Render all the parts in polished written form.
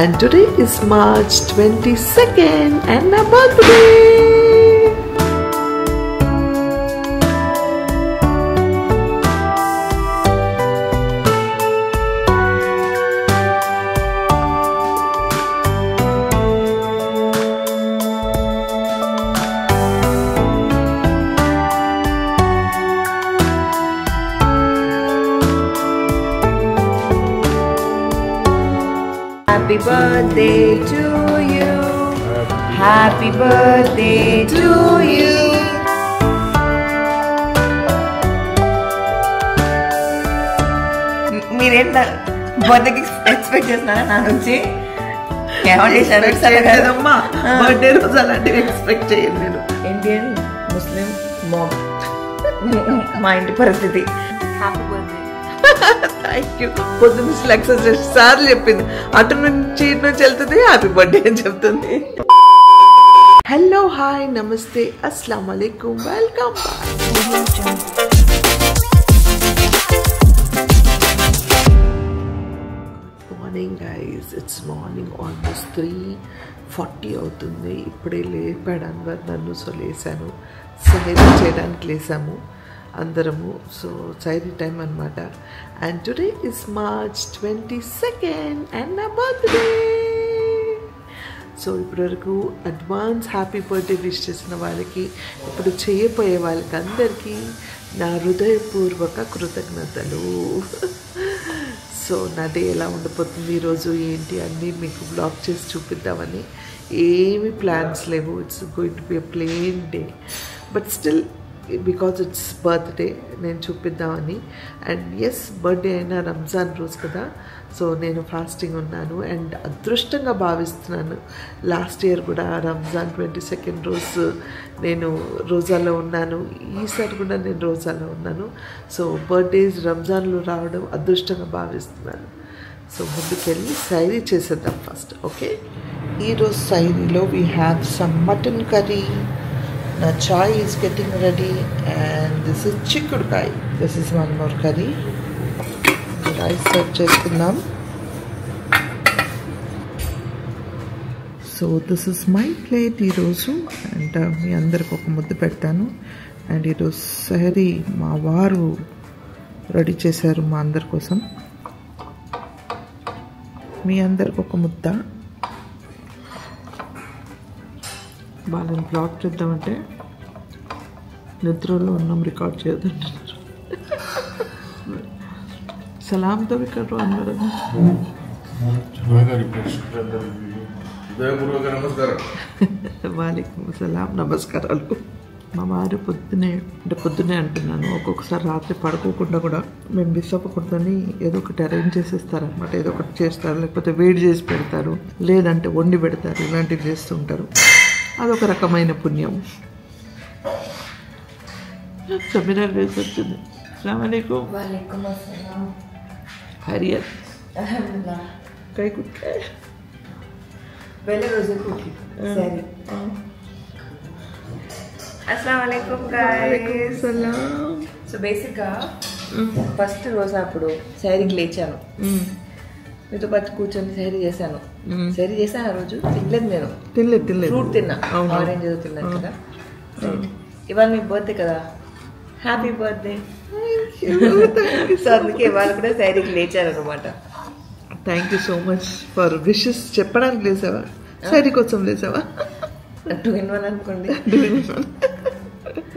and today is March 22nd and my birthday. Happy birthday to you. Happy birthday to you. మీరేంట బర్త్డేకి expect చేస్తున్నారా నా నుంచి? Birthday రోజు అలాంటివి ఎక్స్పెక్ట్ చేయను నేను. ఇండియన్ ముస్లిం మామ్ మా ఇంటి పరిస్థితి. Happy birthday. Thank you. పొద్దున్న ఎక్సర్సైజ్ సార్లు చెప్పింది, అటు నుంచి ఇటు నుంచి వెళ్తుంది, హ్యాపీ బర్త్డే అని చెప్తుంది. హలో, హాయ్, నమస్తే, అస్సలం వాలేకుమ్, welcome morning guys. It's morning almost 3:40 అవుతుంది. ఇప్పుడే లేపాడు అన్వర్ నన్ను. సో లేసాను, సైరీ చేయడానికి లేసాము అందరము. సో సైరీ టైం అనమాట. And today is March 22nd and నా బర్త్డే. సో ఇప్పటివరకు అడ్వాన్స్ హ్యాపీ బర్త్డే విష్ చేసిన వాళ్ళకి, ఇప్పుడు చేయబోయే వాళ్ళకి అందరికీ నా హృదయపూర్వక కృతజ్ఞతలు. సో నా డే ఎలా ఉండబోతుంది ఈరోజు ఏంటి అన్నీ మీకు బ్లాగ్ చేసి చూపిద్దామని. ఏమి ప్లాన్స్ లేవు. It's going to be a plain day, but still because it's birthday నేను చూపిద్దామని. అండ్ ఎస్, బర్త్డే అయినా రంజాన్ రోజు కదా, సో నేను ఫాస్టింగ్ ఉన్నాను. అండ్ అదృష్టంగా భావిస్తున్నాను, లాస్ట్ ఇయర్ కూడా రంజాన్ 22nd రోజు నేను రోజాలో ఉన్నాను, ఈసారి కూడా నేను రోజాలో ఉన్నాను. సో బర్త్డేస్ రంజాన్లో రావడం అదృష్టంగా భావిస్తున్నాను. సో ముందుకెళ్ళి సైరీ చేసేద్దాం ఫస్ట్. ఓకే, ఈరోజు సైరీలో we have some mutton curry. నా chai is getting ready and this is chikkudukai. This is one more curry. Rice serve చేసుకుందాం. So this is my plate ఈరోజు. అండ్ మీ అందరికి ఒక ముద్ద పెడతాను. అండ్ ఈరోజు సహరీ మా వారు రెడీ చేశారు మా అందరి కోసం. మీ అందరికి ఒక ముద్ద. వాళ్ళని బ్లాక్ చేద్దామంటే నిద్రలో ఉన్నాం, రికార్డ్ చేయొద్దంటున్నారు. సలాంతో రికార్డు అన్నారు. వాలేకుమ్ సలాం, నమస్కారాలు. మా వారు పొద్దునే అంటున్నాను, ఒక్కొక్కసారి రాత్రి పడుకోకుండా కూడా మేము మిస్ అవ్వకూడదని ఏదో ఒకటి అరేంజ్ చేసేస్తారనమాట. ఏదో ఒకటి చేస్తారు, లేకపోతే వేడి చేసి పెడతారు, లేదంటే వండి పెడతారు, ఇలాంటివి చేస్తూ ఉంటారు. అదొక రకమైన పుణ్యం. సెమినార్ వేసి వచ్చింది. అస్సలాము అలైకుం. హరియత్ కై కుట్టే అస్సలాము అలైకుం గైస్. సో బేసిక్గా ఫస్ట్ రోజు అప్పుడు సైరీకి లేచాను, మీతో పాటు కూర్చొని సైరీ చేశాను. సైరీ చేశాను ఆ రోజు. తినలేదు నేను, తినలేదు. ఫ్రూట్ తిన్నా, ఆరెంజ్ ఏదో తిన్నాను కదా. ఇవాళ మీ బర్త్డే కదా, హ్యాపీ బర్త్డే. సో అందుకే ఇవాళ కూడా సైరీకి లేచాను అనమాట. Thank you so much for wishes. చెప్పడానికి లేసావా, సైరీ కోసం లేసావా? 2 in 1 అనుకోండి.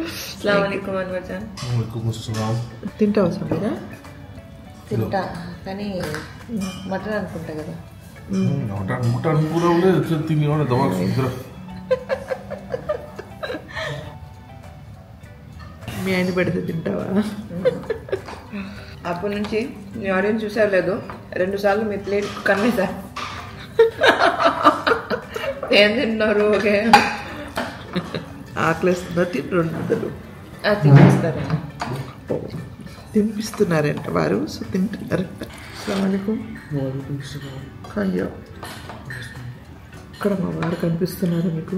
అస్సలాము అలైకుం అన్వర్ జాన్. తింటావా సమీరా? తింటా, కానీ మటన్ అనుకుంటా కదా. మీ ఆయన పెడితే తింటావా? అప్పటి నుంచి మీ ఆడియన్స్ చూసారు లేదు, 2 సార్లు మీ ప్లేట్ కన్నేసా. ఏం తింటున్నారు? ఓకే, ఆకలిస్తుందా? తింటారు, తినిపిస్తారు. తినిపిస్తున్నారంట వారు. సో తింటున్నారంట. అస్సలాము అలైకుం. అయ్యో, ఇక్కడ మా వారు కనిపిస్తున్నారు మీకు.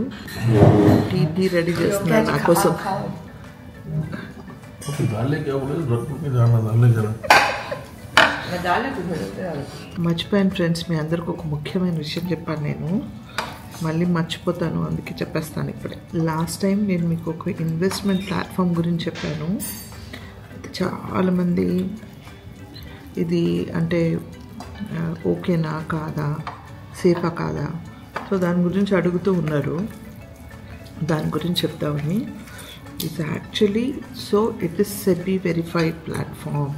టీ రెడీ చేస్తున్నారు నా కోసం. మర్చిపోయాను ఫ్రెండ్స్, మీ అందరికి ఒక ముఖ్యమైన విషయం చెప్పాను నేను, మళ్ళీ మర్చిపోతాను, అందుకే చెప్పేస్తాను ఇప్పుడే. లాస్ట్ టైం నేను మీకు ఒక ఇన్వెస్ట్మెంట్ ప్లాట్ఫామ్ గురించి చెప్పాను. చాలామంది ఇది అంటే ఓకేనా కాదా, సేఫా కాదా, సో దాని గురించి అడుగుతూ ఉన్నారు. దాని గురించి చెప్తామని. It's actually so it is SEBI verified platform.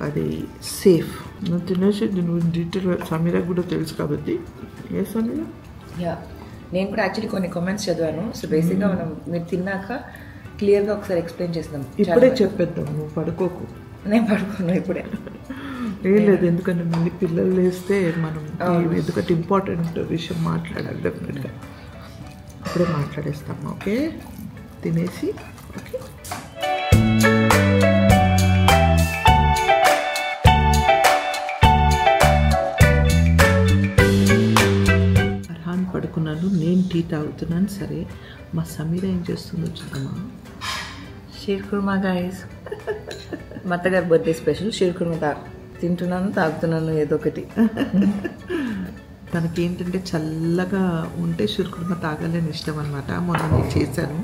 అది సేఫ్. నువ్వు తినేసి నువ్వు డీటెయిల్ సమీరా కూడా తెలుసు కాబట్టి. ఏ సమీరా? యా, నేను కూడా యాక్చువల్లీ కొన్ని కామెంట్స్ చదివాను. సో బేసిక్గా మనం మీరు తిన్నాక క్లియర్గా ఒకసారి ఎక్స్ప్లెయిన్ చేద్దాం. ఇప్పుడే చెప్పేద్దాం, నువ్వు పడుకోకు. నేను పడుకున్నాను ఇప్పుడే. ఏం లేదు, ఎందుకంటే మళ్ళీ పిల్లలు లేస్తే మనం ఎందుకంటే ఇంపార్టెంట్ విషయం మాట్లాడాలి డెఫినెట్గా. ఇప్పుడే మాట్లాడేస్తాము. ఓకే, తినేసి. ఓకే, అర్హాన్ పడుకున్నాను, నేను టీ తాగుతున్నాను. సరే, మా సమీర ఏం చేస్తుందో చూద్దామా. షీర్ కుర్మా గైస్, మా అత్తగారి బర్త్డే స్పెషల్ షీర్ కుర్మా తింటున్నాను, తాగుతున్నాను ఏదో ఒకటి. తనకి ఏంటంటే చల్లగా ఉంటే షీర్ కుర్మా తాగాలని ఇష్టం అనమాట. మొన్న నేను చేశాను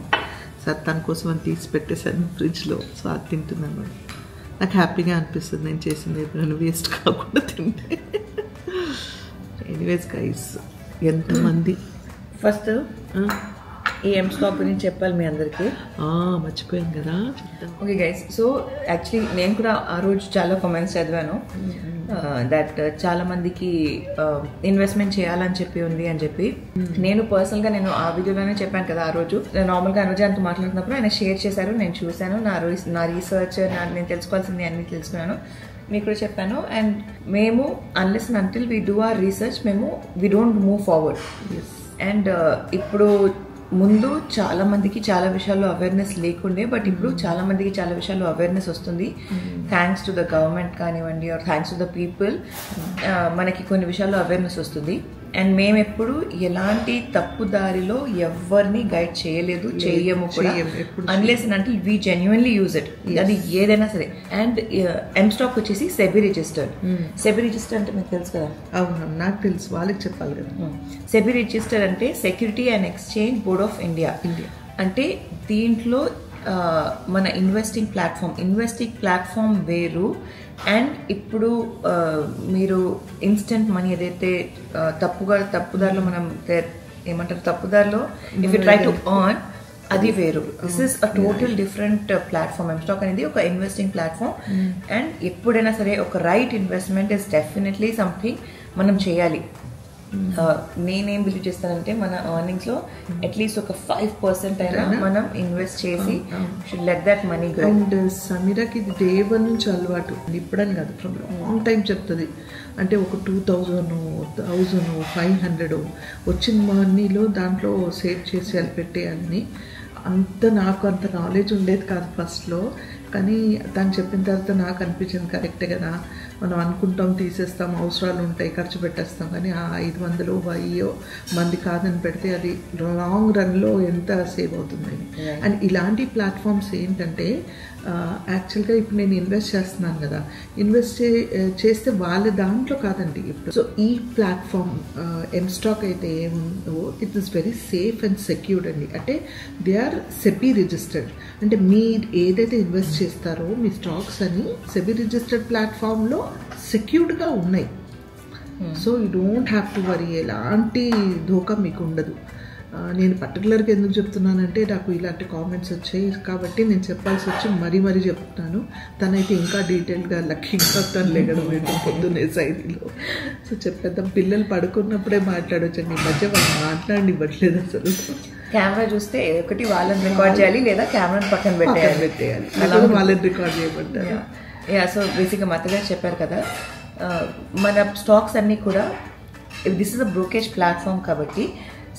సార్, తన కోసం అని తీసి పెట్టేశాను ఫ్రిడ్జ్లో. సో అది తింటున్నాను. నాకు హ్యాపీగా అనిపిస్తుంది నేను చేసింది ఎప్పుడైనా వేస్ట్ కాకుండా తింటే. ఎనీవేస్ గైస్, ఎంతమంది ఫస్ట్ ఈ ఎం స్టాక్ గురించి చెప్పాలి మీ అందరికీ. మర్చిపోయాను కదా. ఓకే గైస్, సో యాక్చువల్లీ నేను కూడా ఆ రోజు చాలా కామెంట్స్ చదివాను దట్ చాలా మందికి ఇన్వెస్ట్మెంట్ చేయాలని చెప్పి ఉంది అని చెప్పి. నేను పర్సనల్గా నేను ఆ వీడియోలోనే చెప్పాను కదా ఆ రోజు. నార్మల్గా ఆ రోజు అంత మాట్లాడుతున్నప్పుడు ఆయన షేర్ చేశారు, నేను చూశాను. నా రీసెర్చ్ నేను తెలుసుకోవాల్సింది అన్ని తెలుసుకున్నాను, మీకు కూడా చెప్పాను. అండ్ మేము unless and until we do our research మేము we don't move forward. And ఇప్పుడు ముందు చాలా మందికి చాలా విషయాల్లో అవేర్నెస్ లేకుండే, బట్ ఇప్పుడు చాలా మందికి చాలా విషయాల్లో అవేర్నెస్ వస్తుంది. థ్యాంక్స్ టు ద గవర్నమెంట్ కానివ్వండి, or thanks to the people, మనకి కొన్ని విషయాల్లో అవేర్నెస్ వస్తుంది. అండ్ మేము ఎప్పుడు ఎలాంటి తప్పుదారిలో ఎవరిని గైడ్ చేయలేదు, చేయము కూడా, అన్లెస్ అంటే వీ జెన్యున్లీ యూజ్ ఇట్, అది ఏదైనా సరే. అండ్ ఎం స్టాక్ వచ్చేసి సెబీ రిజిస్టర్డ్. సెబీ రిజిస్టర్ అంటే మీకు తెలుసు కదా? అవును, నాకు తెలుసు, వాళ్ళకి చెప్పాలి కదా. సెబీ రిజిస్టర్ అంటే security and exchange board of India. అంటే దీంట్లో మన ఇన్వెస్టింగ్ ప్లాట్ఫామ్ వేరు. అండ్ ఇప్పుడు మీరు ఇన్స్టెంట్ మనీ ఏదైతే తప్పుదారిలో మనం ఏమంటారు, తప్పుదారిలో if you try to earn, అది వేరు. This is a total different platform. M stock అనేది ఒక ఇన్వెస్టింగ్ ప్లాట్ఫామ్. అండ్ ఎప్పుడైనా సరే ఒక right investment is definitely something మనం చేయాలి. నేనేం బిలీవ్ చేస్తానంటే మన ఎర్నింగ్స్ లో అట్లీస్ట్ ఒక 5% అయినా మనం ఇన్వెస్ట్ చేసి should let that money grow. And సమీరాకి ఇది డే 1 నుంచి అలవాటు, ఇప్పుడని కాదు, ఫ్రమ్ లాంగ్ టైం చెప్తుంది. అంటే ఒక 2000, 1000, 500 వచ్చిన మనీలో దాంట్లో సేవ్ చేసేయాలి, పెట్టేయాలని. నాకు అంత నాలెడ్జ్ ఉండేది కాదు ఫస్ట్లో, కానీ తను చెప్పిన తర్వాత నాకు అనిపించింది కరెక్టే కదా. మనం అనుకుంటాం, తీసేస్తాం, అవసరాలు ఉంటాయి, ఖర్చు పెట్టేస్తాం, కానీ ఆ 500 1000 మంది కాదని పెడితే అది లాంగ్ రన్లో ఎంత సేవ్ అవుతుంది. అండ్ ఇలాంటి ప్లాట్ఫామ్స్ ఏంటంటే యాక్చువల్గా ఇప్పుడు నేను ఇన్వెస్ట్ చేస్తున్నాను కదా, ఇన్వెస్ట్ చేస్తే వాళ్ళ దాంట్లో కాదండి ఇప్పుడు. సో ఈ ప్లాట్ఫామ్ ఎం స్టాక్ అయితే ఏముందో it is very safe and secured అండి. అంటే దే ఆర్ సెబీ రిజిస్టర్డ్. అంటే మీరు ఏదైతే ఇన్వెస్ట్ చేస్తారో మీ స్టాక్స్ అని సెబీ రిజిస్టర్డ్ ప్లాట్ఫామ్లో సెక్యూర్డ్గా ఉన్నాయి. So you don't have to worry, ఎలాంటి ధోకా మీకు ఉండదు. నేను పర్టికులర్గా ఎందుకు చెప్తున్నానంటే నాకు ఇలాంటి కామెంట్స్ వచ్చాయి కాబట్టి నేను చెప్పాల్సి వచ్చి మరీ చెప్తున్నాను. తనైతే ఇంకా డీటెయిల్గా లక్కీగా తను లేగడం ఏంటో పొద్దున్నే సైడ్లో. సో చెప్పేద్దాం, పిల్లలు పడుకున్నప్పుడే మాట్లాడొచ్చండి. ఈ మధ్య వాళ్ళు మాట్లాడివ్వట్లేదు అసలు. కెమెరా చూస్తే ఒకటి వాళ్ళని రికార్డ్ చేయాలి, లేదా కెమెరాని పక్కన పెట్టేయాలి, అలా వాళ్ళని రికార్డ్ చేయమంటారు. సో బేసిక్గా మతగా చెప్పారు కదా, మన స్టాక్స్ అన్నీ కూడా దిస్ ఇస్ అ బ్రోకేజ్ ప్లాట్ఫామ్ కాబట్టి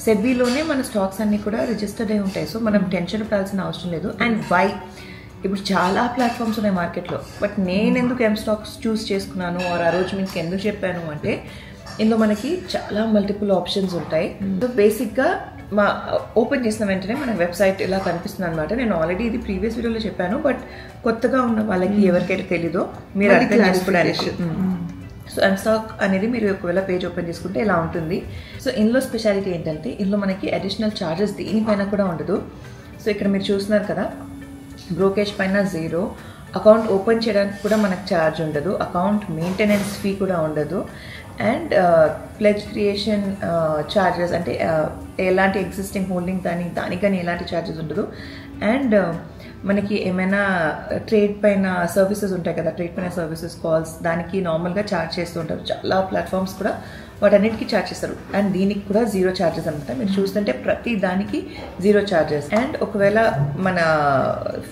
సెబీలోనే మన స్టాక్స్ అన్నీ కూడా రిజిస్టర్డ్ అయి ఉంటాయి. సో మనం టెన్షన్ పడాల్సిన అవసరం లేదు. అండ్ వై, ఇప్పుడు చాలా ప్లాట్ఫామ్స్ ఉన్నాయి మార్కెట్లో, బట్ నేను ఎందుకు ఎం స్టాక్స్ చూస్ చేసుకున్నాను ఆ రోజు మీకు ఎందుకు చెప్పాను అంటే ఇందులో మనకి చాలా మల్టిపుల్ ఆప్షన్స్ ఉంటాయి. సో బేసిక్గా ఓపెన్ చేసిన వెంటనే మన వెబ్సైట్ ఇలా కనిపిస్తుంది అనమాట. నేను ఆల్రెడీ ఇది ప్రీవియస్ వీడియోలో చెప్పాను, బట్ కొత్తగా ఉన్న వాళ్ళకి ఎవరికైతే తెలీదో మీరు అర్థం చేసుకోవడానికి. సో ఎంస్టాక్ అనేది మీరు ఒకవేళ పేజ్ ఓపెన్ చేసుకుంటే ఇలా ఉంటుంది. సో ఇందులో స్పెషాలిటీ ఏంటంటే ఇందులో మనకి అడిషనల్ ఛార్జెస్ దేనిపైన కూడా ఉండదు. సో ఇక్కడ మీరు చూస్తున్నారు కదా, బ్రోకేజ్ పైన 0, అకౌంట్ ఓపెన్ చేయడానికి కూడా మనకు ఛార్జ్ ఉండదు, అకౌంట్ మెయింటెనెన్స్ ఫీ కూడా ఉండదు, అండ్ ప్లెజ్ క్రియేషన్ ఛార్జెస్ అంటే ఎలాంటి ఎగ్జిస్టింగ్ హోల్డింగ్ దానికని ఎలాంటి ఛార్జెస్ ఉండదు. అండ్ మనకి ఏమైనా ట్రేడ్ పైన సర్వీసెస్ ఉంటాయి కదా, ట్రేడ్ పైన సర్వీసెస్ కాల్స్ దానికి నార్మల్గా ఛార్జ్ చేస్తూ ఉంటారు. చాలా ప్లాట్ఫామ్స్ కూడా వాటన్నిటికీ ఛార్జ్ చేస్తారు. అండ్ దీనికి కూడా 0 ఛార్జెస్ అనమాట. మీరు చూస్తుంటే ప్రతి దానికి 0 ఛార్జెస్. అండ్ ఒకవేళ మన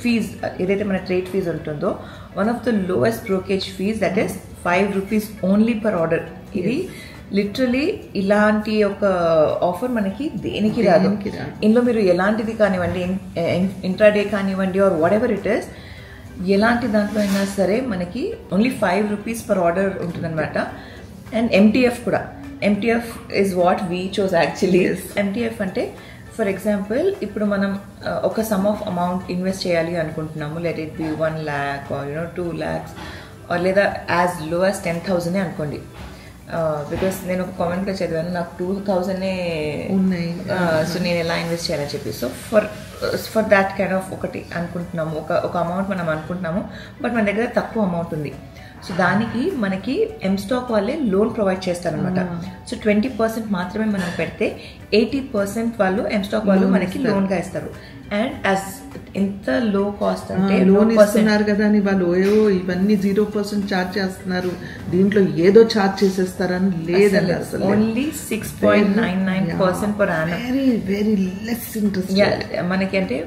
ఫీజ్ ఏదైతే మన ట్రేడ్ ఫీజ్ ఉంటుందో, one of the lowest brokerage fees that is 5 rupees only per order. ఇది లిటరలీ ఇలాంటి ఒక ఆఫర్ మనకి దేనికి రాదు. ఇందులో మీరు ఎలాంటిది కానివ్వండి, ఇంట్రాడే కానివ్వండి or whatever it is, ఎలాంటి దాంట్లో అయినా సరే మనకి ఓన్లీ 5 రూపీస్ పర్ ఆర్డర్ ఉంటుందన్నమాట. అండ్ MTF కూడా, MTF is what we choose actually. MTF అంటే ఫర్ ఎగ్జాంపుల్ ఇప్పుడు మనం ఒక సమ్ ఆఫ్ అమౌంట్ ఇన్వెస్ట్ చేయాలి అనుకుంటున్నాము, let it be 1 lakh or 2 lakhs లేదా యాజ్ లో యాజ్ 10,000 అనుకోండి. బికాస్ నేను ఒక కామెంట్లో చదివాను, నాకు 2,000 ఉన్నాయి, సో నేను ఎలా ఇన్వెస్ట్ చేయాలని చెప్పి. So for that kind of ఒకటి అనుకుంటున్నాము, ఒక అమౌంట్ మనం అనుకుంటున్నాము, బట్ మన దగ్గర తక్కువ అమౌంట్ ఉంది. సో దానికి మనకి ఎంస్టాక్ వాళ్ళే లోన్ ప్రొవైడ్ చేస్తారనమాట. సో 20% మాత్రమే మనం పెడితే 80% వాళ్ళు ఎంస్టాక్ వాళ్ళు మనకి లోన్గా ఇస్తారు. అండ్ యాజ్ ఎంత లో కాస్ట్ అంటే లోన్ ఇస్తున్నారు కదా అని వాళ్ళు ఇవన్నీ 0% ఛార్జ్ చేస్తున్నారు, దీంట్లో ఏదో ఛార్జ్ చేసేస్తారని లేదండి. అసలు only 6.99% per annum. Very very less interest. మనకి అంటే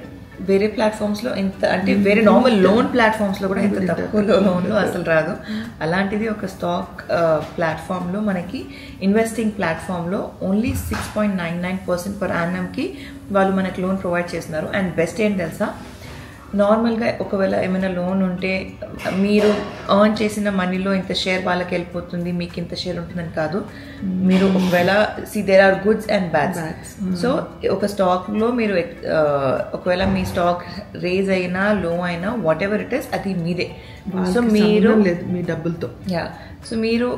వేరే ప్లాట్ఫామ్స్ లో ఇంత అంటే వేరే నార్మల్ లోన్ ప్లాట్ఫామ్స్ లో కూడా ఇంత తక్కువ లోన్లో అసలు రాదు. అలాంటిది ఒక స్టాక్ ప్లాట్ఫామ్ లో మనకి ఇన్వెస్టింగ్ ప్లాట్ఫామ్ లో ఓన్లీ 6.99% పర్ యానంకి వాళ్ళు మనకి లోన్ ప్రొవైడ్ చేస్తున్నారు. అండ్ బెస్ట్ ఏంటి తెలుసా, నార్మల్గా ఒకవేళ ఏమైనా లోన్ ఉంటే మీరు ఎర్న్ చేసిన మనీలో ఇంత షేర్ వాళ్ళకి వెళ్ళిపోతుంది, మీకు ఇంత షేర్ ఉంటుందని కాదు. మీరు ఒకవేళ there are goods and bads. So ఒక స్టాక్లో మీరు ఒకవేళ మీ స్టాక్ రేజ్ అయినా లో అయినా వాట్ ఎవర్ ఇట్ ఇస్ అది మీదే. సో మీరు మీ డబ్బులతో సో మీరు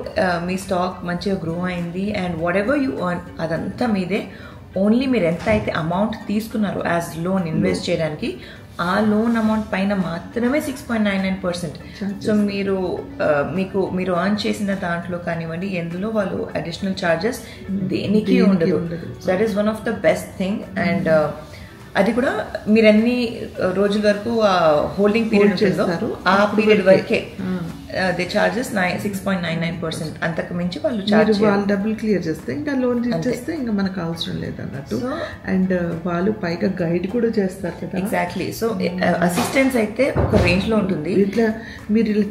మీ స్టాక్ మంచిగా గ్రో అయింది and what ever you earn అదంతా మీదే. ఓన్లీ మీరు ఎంత అయితే అమౌంట్ తీసుకున్నారో యాజ్ లోన్ ఇన్వెస్ట్ చేయడానికి ఆ లోన్ అమౌంట్ పైన మాత్రమే 6.99%. సో మీరు ఎర్న్ చేసిన దాంట్లో కానివ్వండి ఎందులో వాళ్ళు అడిషనల్ ఛార్జెస్ దేనికి ఉండదు. So that is one of the best thing. And అది కూడా మీరు ఎన్ని రోజుల వరకు హోల్డింగ్ పీరియడ్ ఉంటుందో ఆ పీరియడ్ వరకే దే చార్జెస్ 6.99%. అంతకు మించి వాళ్ళు డబ్బులు క్లియర్ చేస్తే ఇంకా లోన్ ఇచ్చేస్తే ఇంకా మనకు అవసరం లేదన్నట్టు. అండ్ వాళ్ళు పైగా గైడ్ కూడా చేస్తారు కదా. ఎగ్జాక్ట్లీ. సో అసిస్టెన్స్ అయితే ఒక రేంజ్ లో ఉంటుంది. ఇట్లా మీరు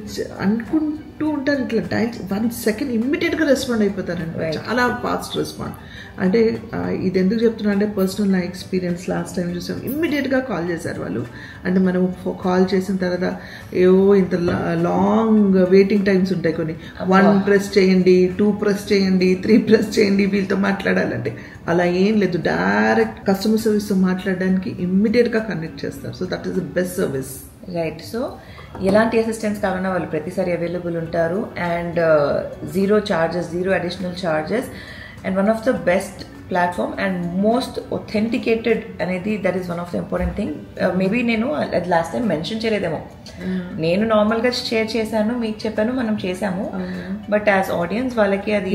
అనుకుంటూ ఉంటారు, ఇట్లా డైల్ 1 second ఇమ్మీడియట్ గా రెస్పాండ్ అయిపోతారండి, చాలా ఫాస్ట్ రెస్పాండ్. అంటే ఇది ఎందుకు చెప్తున్నా అంటే పర్సనల్ నా ఎక్స్పీరియన్స్ లాస్ట్ టైం చూసాం, ఇమ్మీడియట్ గా కాల్ చేశారు వాళ్ళు. అంటే మనం కాల్ చేసిన తర్వాత ఏవో ఇంత లాంగ్ వెయిటింగ్ టైమ్స్ ఉంటాయి కొన్ని, 1 ప్రెస్ చేయండి, 2 ప్రెస్ చేయండి, 3 ప్రెస్ చేయండి వీళ్ళతో మాట్లాడాలంటే. అలా ఏం లేదు, డైరెక్ట్ కస్టమర్ సర్వీస్తో మాట్లాడడానికి ఇమ్మీడియట్ గా కనెక్ట్ చేస్తారు. So that is the best service. Right. So ఎలాంటి అసిస్టెన్స్ కావాలన్నా వాళ్ళు ప్రతిసారి అవైలబుల్ ఉంటారు. And 0 charges, 0 additional charges. And one of the best platform and most authenticated అనేది that is one of the important thing. Maybe నేను last time mention చేయలేదేమో, నేను నార్మల్గా share చేశాను, మీకు చెప్పాను, మనం చేసాము. బట్ యాజ్ ఆడియన్స్ వాళ్ళకి అది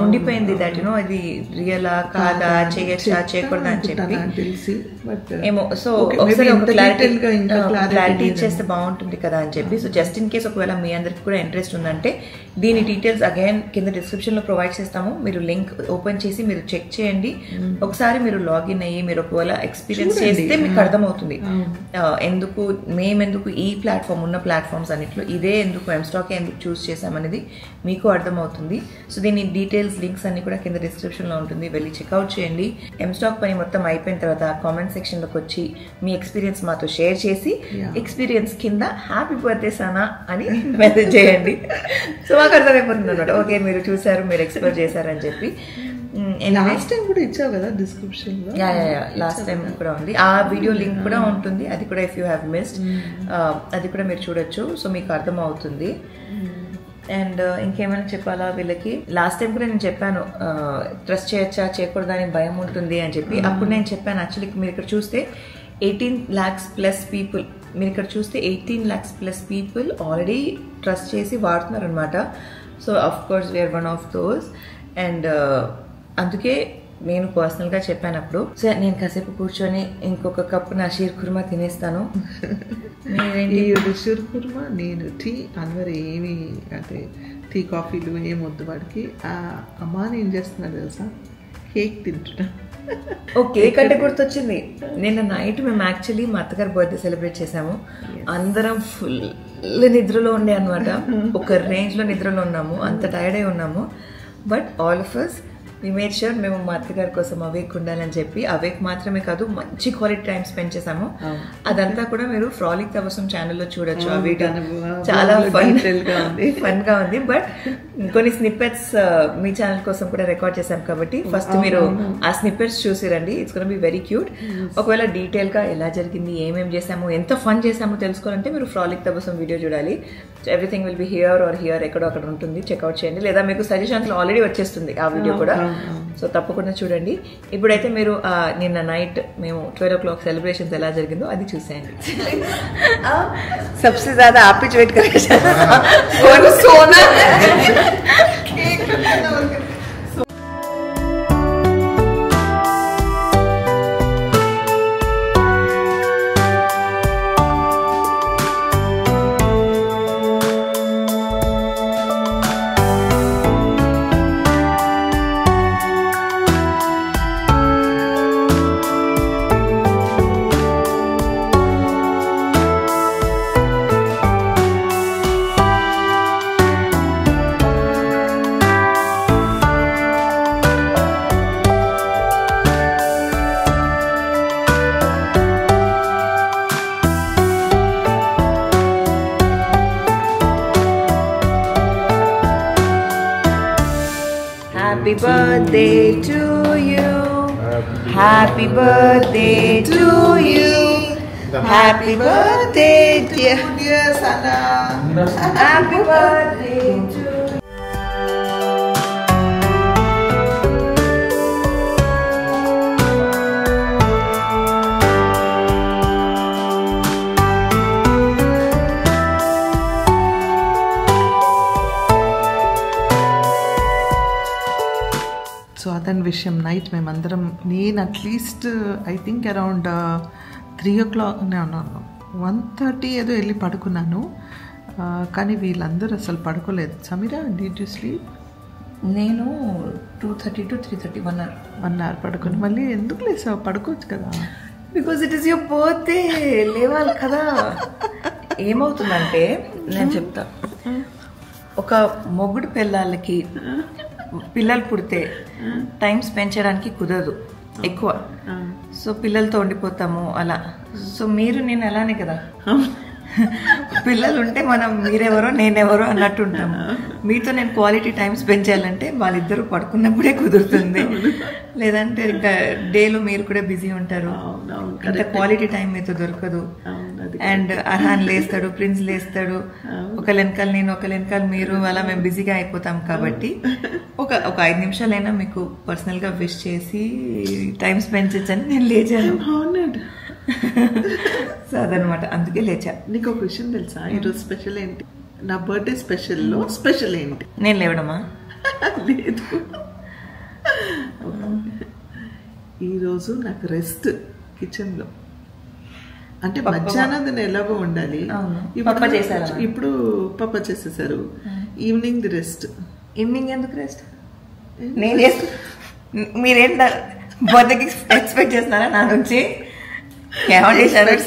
ఉండిపోయింది దట్ యునో అది రియలా కాదా, చేయొచ్చా చేయకూడదా అని చెప్పి ఏమో. సో ఒకసారి ఒక క్లారిటీ ఇచ్చేస్తే బాగుంటుంది కదా అని చెప్పి. సో జస్ట్ ఇన్ కేస్ ఒకవేళ మీ అందరికి కూడా ఇంట్రెస్ట్ ఉందంటే దీని డీటెయిల్స్ అగైన్ కింద డిస్క్రిప్షన్లో ప్రొవైడ్ చేస్తాము. మీరు లింక్ ఓపెన్ చేసి మీరు చెక్ చేయండి. ఒకసారి మీరు లాగిన్ అయ్యి మీరు ఒకవేళ ఎక్స్పీరియన్స్ చేస్తే మీకు అర్థమవుతుంది ఎందుకు మేమెందుకు ఈ ప్లాట్ఫామ్ ఉన్న ప్లాట్ఫామ్స్ అన్నిట్లో ఇదే ఎందుకు ఎంస్టాక్ ఎందుకు చూస్ చేసామనేది అనేది మీకు అర్థమవుతుంది. సో దీని డీటెయిల్స్ లింక్స్ అన్ని కూడా కింద డిస్క్రిప్షన్లో ఉంటుంది, వెళ్ళి చెక్అవుట్ చేయండి. ఎంస్టాక్ పని మొత్తం అయిపోయిన తర్వాత కామెంట్ సెక్షన్లోకి వచ్చి మీ ఎక్స్పీరియన్స్ మాతో షేర్ చేసి ఎక్స్పీరియన్స్ కింద హ్యాపీ బర్త్డే సానా అని మెసేజ్ చేయండి. సో మాకు అర్థమైపోతుంది అనమాట, ఓకే మీరు చూసారు, మీరు ఎక్స్ప్లోర్ చేశారని చెప్పి. లాస్ట్ టైం కూడా ఇచ్చావు కదా డిస్క్రిప్షన్ లో. లాస్ట్ టైం కూడా ఉంది, ఆ వీడియో లింక్ కూడా ఉంటుంది, అది కూడా ఇఫ్ యూ హ్యావ్ మిస్డ్ అది కూడా మీరు చూడొచ్చు. సో మీకు అర్థం అవుతుంది. అండ్ ఇంకేమైనా చెప్పాలా వీళ్ళకి? లాస్ట్ టైం కూడా నేను చెప్పాను ట్రస్ట్ చేయొచ్చా చేయకూడదా అని భయం ఉంటుంది అని చెప్పి. అప్పుడు నేను చెప్పాను యాక్చువల్లీ మీరు ఇక్కడ చూస్తే 18 lakhs ప్లస్ పీపుల్, మీరు ఇక్కడ చూస్తే 18 lakhs plus people already trust చేసి వాడుతున్నారు అనమాట. So of course we are one of those. And అందుకే నేను పర్సనల్గా చెప్పాను అప్పుడు, సార్ నేను కాసేపు కూర్చొని ఇంకొక కప్పు నా షీర్ కుర్మా తినేస్తాను. షీర్ కుర్మా, నేను టీ, అన్వర్ ఏమి అంటే టీ కాఫీలు ఏం వద్దు వాడికి. అమ్మాని ఏం చేస్తున్నాడు తెలుసా, కేక్ తింటున్నా. ఓ కేక్ అంటే గుర్తొచ్చింది, నిన్న నైట్ మేము యాక్చువల్లీ మా అత్తగారి బర్త్డే సెలబ్రేట్ చేసాము. అందరం ఫుల్ నిద్రలో ఉండే అనమాట, ఒక రేంజ్లో నిద్రలో ఉన్నాము, అంత టైర్డ్ అయి ఉన్నాము. But all of us we made sure మేము మా అత్తగారి కోసం అవేక్ ఉండాలని చెప్పి, అవేక్ మాత్రమే కాదు మంచి క్వాలిటీ టైం స్పెండ్ చేసాము. అదంతా కూడా మీరు ఫ్రాలిక్ తవసం ఛానల్లో చూడొచ్చు. ఆ వీడియో చాలా ఫన్ గా ఉంది. బట్ కొన్ని స్నిప్పెట్స్ మీ ఛానల్ కోసం కూడా రికార్డ్ చేశాం కాబట్టి ఫస్ట్ మీరు ఆ స్నిప్పెట్స్ చూసిరండి. It's gonna be very cute. ఒకవేళ డీటెయిల్ గా ఎలా జరిగింది, ఏమేమి చేసాము, ఎంత ఫన్ చేసామో తెలుసుకోవాలంటే మీరు ఫ్రాలిక్ తవసం వీడియో చూడాలి. Everything will be here or here, ఎక్కడో అక్కడ ఉంటుంది, చెక్అవుట్ చేయండి. లేదా మీకు సజెషన్స్ ఆల్రెడీ వచ్చేస్తుంది ఆ వీడియో కూడా. సో తప్పకుండా చూడండి. ఇప్పుడైతే మీరు నిన్న నైట్ మేము 12 o'clock సెలబ్రేషన్స్ ఎలా జరిగిందో అది చూసేయండి. సబ్సే జ్యాదా आप ही वेट करेंगे सोना. Happy birthday to you. Happy birthday to you. Happy birthday dear Sana. Happy birthday to you. So అదని విషయం. నైట్ మేమందరం, నేను at least I think around 3 o'clock 1:30 ఏదో వెళ్ళి పడుకున్నాను. కానీ వీళ్ళందరూ అసలు పడుకోలేదు. Sameera, did you sleep? నేను 2:30 to 3:30 1 hour పడుకుని మళ్ళీ ఎందుకు లేసావు? పడుకోవచ్చు కదా. Because it is your birthday, లేవాలి కదా. ఏమవుతుందంటే నేను చెప్తా, ఒక మొగుడు పిల్లలకి పిల్లలు పుడితే టైం స్పెండ్ చేయడానికి కుదరదు ఎక్కువ. సో పిల్లలతో ఉండిపోతాము అలా. సో మీరు నేను అలానే కదా, పిల్లలు ఉంటే మనం మీరెవరో నేనెవరో అన్నట్టు ఉంటాము. మీతో నేను క్వాలిటీ టైం స్పెండ్ చేయాలంటే వాళ్ళిద్దరూ పడుకున్నప్పుడే కుదురుతుంది, లేదంటే ఇంకా డేలో మీరు కూడా బిజీ ఉంటారు, ఇంకా క్వాలిటీ టైం మీతో దొరకదు. అండ్ అర్హాన్ లేస్తాడు, ప్రిన్స్ లేస్తాడు, ఒక వెనకాల నేను ఒక వెనకాల మీరు, అలా మేము బిజీగా అయిపోతాం. కాబట్టి ఒక 5 నిమిషాలైనా మీకు పర్సనల్ గా విష్ చేసి టైం స్పెండ్ చేయని నేను లేచాను. సో అదనమాట, అందుకే లేచా. నీకు ఒక విషయం తెలుసా, ఈరోజు స్పెషల్ ఏంటి? నా బర్త్డే స్పెషల్లో స్పెషల్ ఏంటి? నేను లేవడమా? లేదు, ఈరోజు నాకు రెస్ట్ కిచెన్లో. అంటే మధ్యాహ్నం నేను ఎలాగో ఉండాలి, ఇప్పుడు పప్ప చేసేసారు. Evening the rest. ఈవినింగ్ ఎందుకు రెస్ట్? నేను మీరేం బర్త్డేకి ఎక్స్పెక్ట్ చేస్తున్నారా నా నుంచి?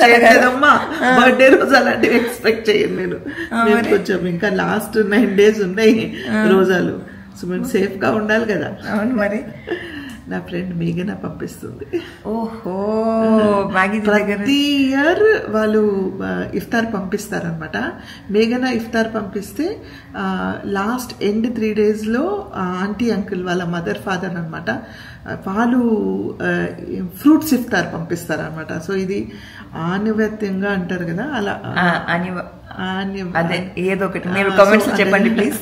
చేయలేదమ్మా, బర్త్డే రోజు అలాంటివి ఎక్స్పెక్ట్ చేయను నేను. మేము కొంచెం ఇంకా లాస్ట్ 9 days ఉన్నాయి రోజాలు, సో మేము సేఫ్ గా ఉండాలి కదా. అవును మరి. నా ఫ్రెండ్ మేఘన పంపిస్తుంది. ఓహో, ప్రతి ఇయర్ వాళ్ళు ఇఫ్తార్ పంపిస్తారనమాట. మేఘన ఇఫ్తార్ పంపిస్తే last end 3 days aunty uncle వాళ్ళ మదర్ ఫాదర్ అనమాట, వాళ్ళు ఫ్రూట్స్ ఇఫ్తార్ పంపిస్తారనమాట. సో ఇది ఆనివ్యత్యంగా అంటారు కదా, అలా ఏదో ఒకటి మీరు కామెంట్స్ చెప్పండి ప్లీజ్.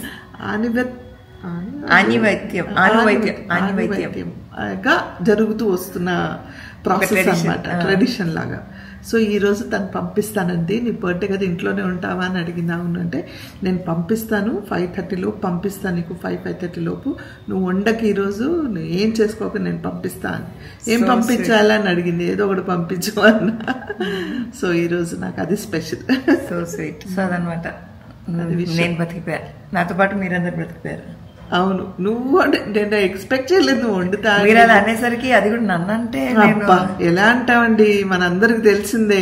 ఆనివైద్యంగా జరుగుతూ వస్తున్న ప్రాసెస్ అన్నమాట, ట్రెడిషన్ లాగా. సో ఈ రోజు తను పంపిస్తానండి, నీ బర్త్డే కదా ఇంట్లోనే ఉంటావా అని అడిగింది. అవును అంటే నేను పంపిస్తాను, 5:30 లోపు పంపిస్తాను నీకు, 5:30 లోపు నువ్వు వండకి ఈరోజు నువ్వు ఏం చేసుకోక నేను పంపిస్తాను. ఏం పంపించాలని అడిగింది, ఏదో ఒకటి పంపించు అన్న. సో ఈరోజు నాకు అది స్పెషల్. So sweet. సో అదనమాట, నేను బతికిపోయాను, నాతో పాటు మీరందరు బ్రతికిపోయారు. అవును, నువ్వు అంటే నేను ఎక్స్పెక్ట్ చేయలేదు నువ్వు వండుతా మీరు అది అనేసరికి. అది కూడా నన్ను అంటే ఎలా అంటావండి, మనందరికి తెలిసిందే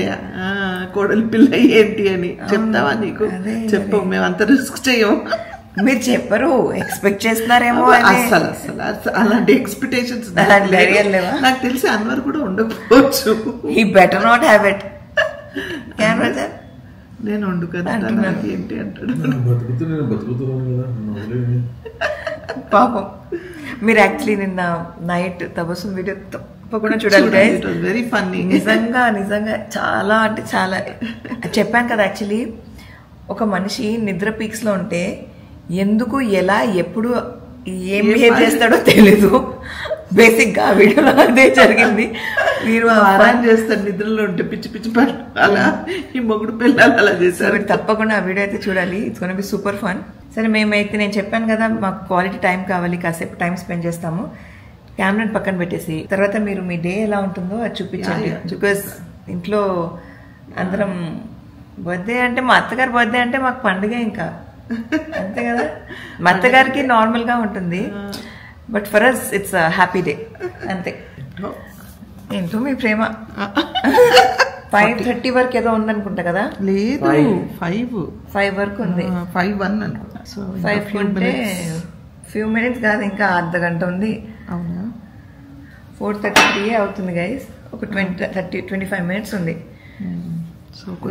కోడలి పిల్ల ఏంటి అని. చెప్తావా నీకు? చెప్పు, మేము అంత రిస్క్ చెయ్యం. మీరు చెప్పరు, ఎక్స్పెక్ట్ చేస్తున్నారేమో. అసలు అలాంటి ఎక్స్పెక్టేషన్స్ నాకు తెలిసి అన్వర్ కూడా ఉండకపోవచ్చు. He better not have it. నేను వండు కదా ఏంటి అంటాడు. పాపం మీరు యాక్చువల్లీ నిన్న నైట్ తబస్సుం వీడియో తప్పకుండా చూడాలి. Very funny. నిజంగా నిజంగా చాలా అంటే చాలా. చెప్పాను కదా, యాక్చువల్లీ ఒక మనిషి నిద్ర పీక్స్ లో ఉంటే ఎందుకు ఎలా ఎప్పుడు ఏం బిహేవ్ చేస్తాడో తెలీదు. బేసిక్ గా వీడియోలో అదే జరిగింది. మీరు ఆరాం చేస్తారు నిద్రలో ఉంటే, పిచ్చి పిచ్చి అలా ఈ మొగుడు పిల్లలు అలా చేస్తారు. తప్పకుండా ఆ వీడియో అయితే చూడాలి, it's gonna be super fun. సరే, మేమైతే నేను చెప్పాను కదా మాకు క్వాలిటీ టైం కావాలి, కాసేపు టైం స్పెండ్ చేస్తాము. కెమెరాని పక్కన పెట్టేసి తర్వాత మీరు మీ డే ఎలా ఉంటుందో అది చూపించండి. బికాస్ ఇంట్లో అందరం బర్త్డే అంటే, మా అత్తగారి బర్త్డే అంటే మాకు పండుగ ఇంకా, అంతే కదా. మా అత్తగారికి నార్మల్ గా ఉంటుంది, but for us it's happy day అంతే. ఏంటో మీ ప్రేమ. 5:30 వరకు ఏదో ఉందనుకుంటా కదా. లేదు, 5 వరకు ఉంది. 5:01 అనుకుంటా. సో 5 ఉంటే ఫ్యూ మినిట్స్ కాదు, ఇంకా అర్ధగంట ఉంది. అవునా? 4:33 అవుతుంది గైస్. ఒక 25 minutes ఉంది.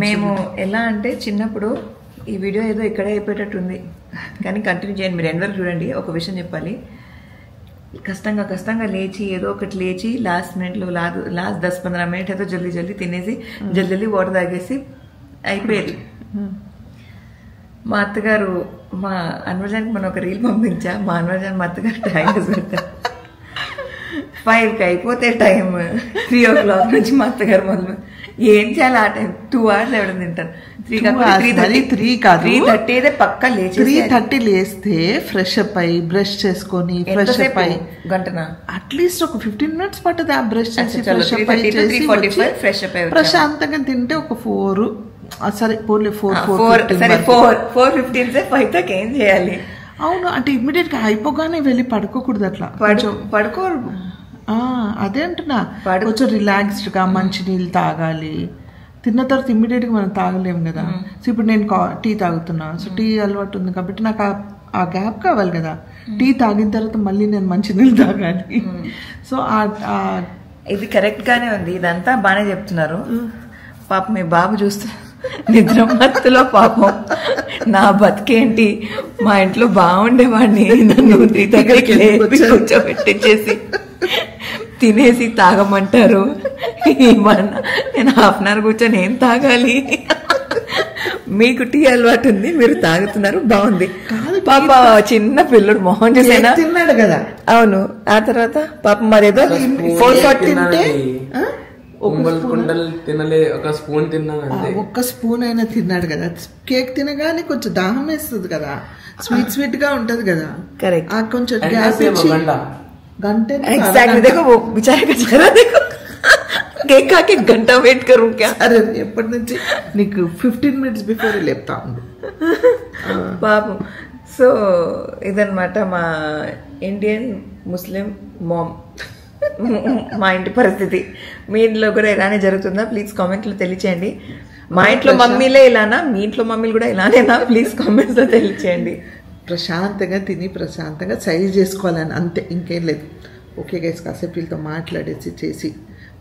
మేము ఎలా అంటే చిన్నప్పుడు ఈ వీడియో ఏదో ఇక్కడే అయిపోయేటట్టుంది, కానీ కంటిన్యూ చేయండి, మీరు ఎండ్ వరకు చూడండి. ఒక విషయం చెప్పాలి, కష్టంగా లేచి ఏదో ఒకటి లేచి లాస్ట్ 10-15 minutes ఏదో జల్దీ తినేసి జల్దీ వాటర్ తాగేసి అయిపోయేది. మా అత్తగారు, మా అన్వర్జానికి మనం ఒక రీల్ పంపించా, మా అన్వర్జాన్ మా అత్తగారు టైం పెడతారు 5కి అయిపోతే టైం 3 o'clock నుంచి మా అత్తగారు మొదలు ఏం చేయాలి ఆ టైం 2 hours ఎవడం తింటారు. 3:30 పక్కా లేచి 3:30 లేస్తే ఫ్రెష్ అప్ అయ్యి బ్రష్ చేసుకొని ఫ్రెష్ అప్ అయ్యి గంటనా అట్లీస్ట్ ఒక 15 minutes పట్టదు ఆ బ్రష్ చేసి ఫ్రెష్ అప్ అయ్యి ప్రశాంతంగా తింటే ఒక 4 సరే పోలే 4:15 5 దాకా ఏం చేయాలి. అవును, అంటే ఇమ్మీడియట్ గా అయిపోగానే వెళ్ళి పడుకోకూడదు, అట్లా పడుకోరు. అదే అంటున్నా, కొంచెం రిలాక్స్డ్ గా మంచి నీళ్ళు తాగాలి. తిన్న తర్వాత ఇమ్మీడియట్ గా మనం తాగలేము కదా. సో ఇప్పుడు నేను టీ తాగుతున్నా, సో టీ అలవాటు ఉంది కాబట్టి నాకు ఆ గ్యాప్ కావాలి కదా. టీ తాగిన తర్వాత మళ్ళీ నేను మంచి నీళ్ళు తాగాలి. సో ఇది కరెక్ట్ గానే ఉంది, ఇదంతా బానే చెప్తున్నారు. పాపం మీ బాబు చూస్తున్నా నిద్ర మత్తులో పాపం నా బతికేంటి, మా ఇంట్లో బాగుండేవాడిని, నన్ను కూర్చోబెట్టించేసి తినేసి తాగమంటారు. నేను 1/2 hour కూర్చొని ఏం తాగాలి. మీకు టీ అలవాటు ఉంది, మీరు తాగుతున్నారు, బాగుంది. పాప చిన్న పిల్లడు మొహం చేసేనా తిన్నాడు కదా. అవును, ఆ తర్వాత పాప మరేదో 4:40 తింటే తినలే, ఒక స్పూన్ తిన్నాను, ఒక్క స్పూన్ అయినా తిన్నాడు కదా. కేక్ తినగానే కొంచెం దాహం వేస్తుంది కదా, స్వీట్ గా ఉంటది కదా. కరెక్ట్. కొంచెం గ్యాప్ ఇచ్చి घंटे एग्जैक्टली देखो वो बेचारे का चेहरा देखो केक खा के घंटा वेट करूं क्या. अरे ఎప్పటి నుంచి నీకు 15 minutes బిఫోర్ లేపుతా ఉంది పాపం. సో ఇదన్నమాట మా ఇండియన్ ముస్లిం మామ్. మా ఇంటి పరిస్థితి. మీ ఇంట్లో కూడా ఇలానే జరుగుతుందా? ప్లీజ్ కామెంట్లో తెలియచేయండి. మా ఇంట్లో మమ్మీలే ఇలానా, మీ ఇంట్లో మమ్మీలు కూడా ఇలానేనా? ప్లీజ్ కామెంట్స్లో తెలియచేయండి. ప్రశాంతంగా తిని ప్రశాంతంగా సైజ్ చేసుకోవాలని అంతే, ఇంకేం లేదు. ఓకే గైస్, కాసేపు వీళ్ళతో మాట్లాడేసి చేసి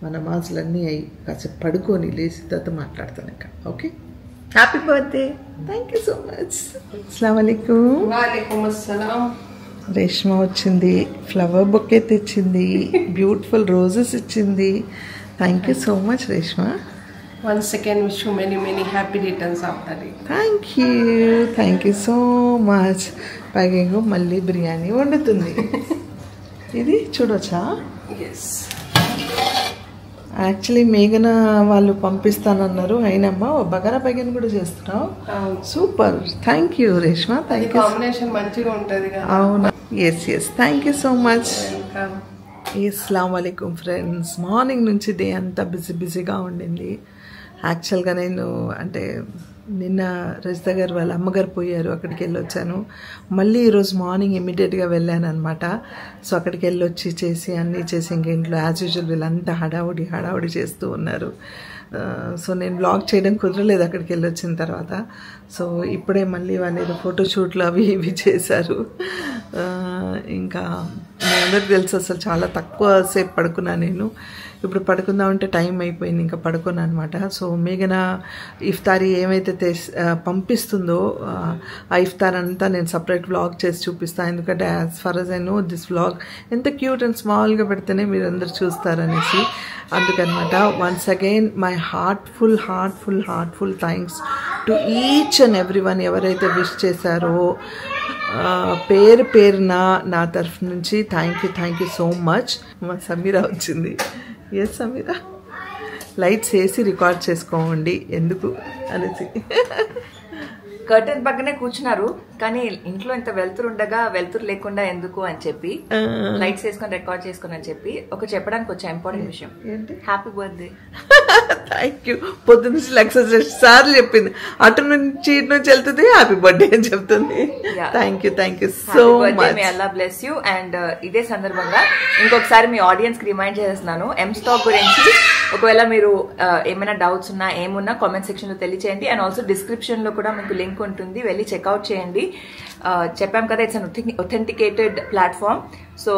మన నమాజులన్నీ అయ్యి కాసేపు పడుకొని లేచి తర్వాత మాట్లాడతాను ఇంకా. Okay, happy birthday. Thank you so much. అస్సలాము అలైకుం. వాలేకుమ్ అస్సలాం. రేష్మ వచ్చింది, ఫ్లవర్ బొకే తెచ్చింది, బ్యూటిఫుల్ రోజెస్ ఇచ్చింది. Thank you so much Reshma. Once again, wish you many happy returns of the day. Thank you so much. పైగా మళ్ళీ బిర్యానీ వండుతుంది. ఇది చూడొచ్చా? Yes. యాక్చువల్లీ మేఘన వాళ్ళు పంపిస్తానన్నారు, అయినమ్మా బగారా బైగన్ కూడా చేస్తున్నావు. Super, thank you Reshma. Thank you. Combination మంచిగా ఉంటుంది కదా. అవునా? Yes thank you so much. Welcome. అస్సలాము అలైకుం ఫ్రెండ్స్. మార్నింగ్ నుంచి డే అంతా బిజీగా ఉండింది. యాక్చువల్గా నేను అంటే నిన్న రజిత గారు వాళ్ళ అమ్మగారు పోయారు, అక్కడికి వెళ్ళొచ్చాను. మళ్ళీ ఈరోజు మార్నింగ్ ఇమీడియట్గా వెళ్ళాను అనమాట. సో అక్కడికి వెళ్ళొచ్చి చేసి అన్నీ చేసి ఇంక ఇంట్లో యాజ్ యూజువల్ వీళ్ళంతా హడావుడి చేస్తూ ఉన్నారు. సో నేను బ్లాగ్ చేయడం కుదరలేదు అక్కడికి వెళ్ళొచ్చిన తర్వాత. సో ఇప్పుడే మళ్ళీ వాళ్ళు ఏదో ఫోటోషూట్లు అవి ఇవి చేశారు. ఇంకా మీ అందరికి తెలుసు అసలు చాలా తక్కువ సేపు పడుకున్నాను నేను. ఇప్పుడు పడుకుందామంటే టైం అయిపోయింది, ఇంకా పడుకున్నాను అనమాట. సో మేఘన ఇఫ్తారీ ఏమైతే పంపిస్తుందో ఆ ఇఫ్తార్ అంతా నేను సపరేట్ వ్లాగ్ చేసి చూపిస్తాను. ఎందుకంటే as for as I know this vlog ఎంత క్యూట్ అండ్ స్మాల్గా పెడితేనే మీరు అందరు చూస్తారనేసి అందుకనమాట. Once again my heartful thanks to each and every one ఎవరైతే విష్ చేశారో పేరున నా తరఫు నుంచి థ్యాంక్ యూ సో మచ్. మా సమీరా వచ్చింది. ఎస్ సమీరా, లైట్స్ వేసి రికార్డ్ చేసుకోండి ఎందుకు అనేసి. కర్టెన్ పక్కనే కూర్చున్నారు, కానీ ఇంట్లో ఇంత వెలుతురు ఉండగా వెలుతురు లేకుండా ఎందుకు అని చెప్పి లైట్స్ వేసుకొని రికార్డ్ చేసుకుని అని చెప్పి చెప్పడానికి వచ్చా ఇంపార్టెంట్ విషయం. Happy birthday. Thank you. పొద్దు నుంచి లెక్చర్ సార్లు చెప్పింది, అటు నుంచి ఇటు నుంచి వెళ్తుంది హ్యాపీ బర్త్డే అని చెప్తుంది. Thank you so much. Allah bless you. And ఇదే సందర్భంగా ఇంకొకసారి మీ ఆడియన్స్ కి రిమైండ్ చేస్తున్నాను, ఎం స్టాక్ గురించి ఒకవేళ మీరు ఏమైనా డౌట్స్ ఉన్నా ఏమున్నా కామెంట్ సెక్షన్ లో తెలియచేయండి. అండ్ ఆల్సో డిస్క్రిప్షన్ లో కూడా మీకు లింక్ ఉంటుంది, వెళ్ళి చెక్అవుట్ చేయండి. చెప్పాం కదా, ఇట్స్ అన్ ఒథెంటికేటెడ్ ప్లాట్ఫామ్. సో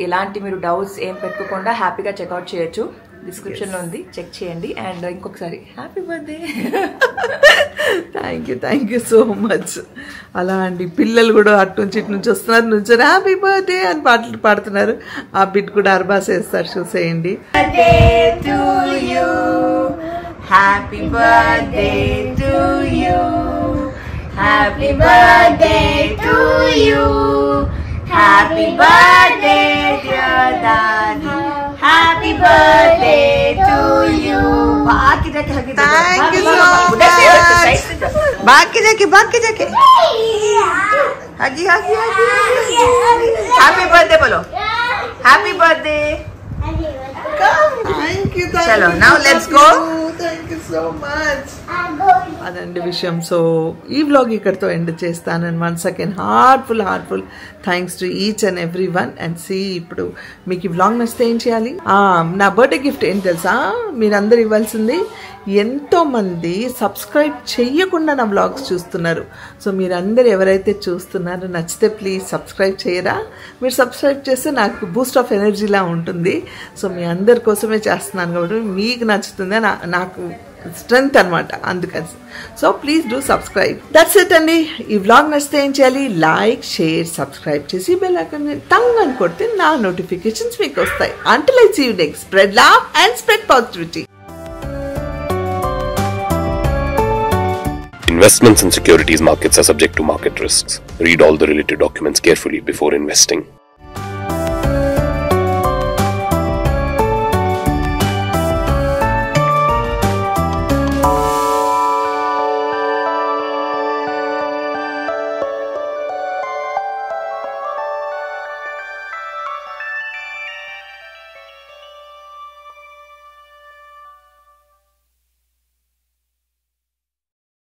ఇలాంటి మీరు డౌట్స్ ఏం పెట్టుకోకుండా హ్యాపీగా చెక్అవుట్ చేయొచ్చు. డిస్క్రిప్షన్ లో ఉంది, చెక్ చేయండి. అండ్ ఇంకొకసారి happy birthday. Thank you so much. అలా అండి, పిల్లలు కూడా అటు నుంచి ఇటు నుంచి వస్తున్నారు, నుంచి హ్యాపీ బర్త్డే అని పాటలు పాడుతున్నారు. ఆ బిట్ కూడా అర్బాస్ వేస్తారు, చూసేయండి. Happy birthday to you, happy birthday to you, happy birthday dear daddy, happy birthday to you. బాకి జాకే హగి దే. Thank you so much. బాకి జాకే హగి హ్యాపీ బర్త్డే बोलो, హ్యాపీ బర్త్డే. Thank you. చలో now let's go. Thank you so much. అదండి విషయం. సో ఈ వ్లాగ్ ఇక్కడితో ఎండ్ చేస్తాను. And once again heartful thanks to each and every one. And see ఇప్పుడు మీకు ఈ వ్లాగ్ నచ్చితే ఏం చేయాలి, నా బర్త్డే గిఫ్ట్ ఏం తెలుసా, మీరందరూ ఇవ్వాల్సింది. ఎంతోమంది సబ్స్క్రైబ్ చెయ్యకుండా నా వ్లాగ్స్ చూస్తున్నారు. సో మీరందరూ ఎవరైతే చూస్తున్నారో నచ్చితే ప్లీజ్ సబ్స్క్రైబ్ చేయరా. మీరు సబ్స్క్రైబ్ చేస్తే నాకు బూస్ట్ ఆఫ్ ఎనర్జీలా ఉంటుంది. సో మీ అందరి కోసమే చేస్తున్నాను కాబట్టి మీకు నచ్చుతుందే నాకు స్ట్రెంగ్త్ అనమాట, అందుకని. So please do subscribe. That's it అండి. ఈ వ్లాగ్ నచ్చితే ఏం చేయాలి, లైక్ షేర్ సబ్స్క్రైబ్ చేసి బెల్ ఐకాన్ టంగ్ అని కొడితే నా నోటిఫికేషన్స్ మీకు వస్తాయి. Until I see you next, spread love and spread positivity. Investments in securities markets are subject to market risks. Read all the related documents carefully before investing.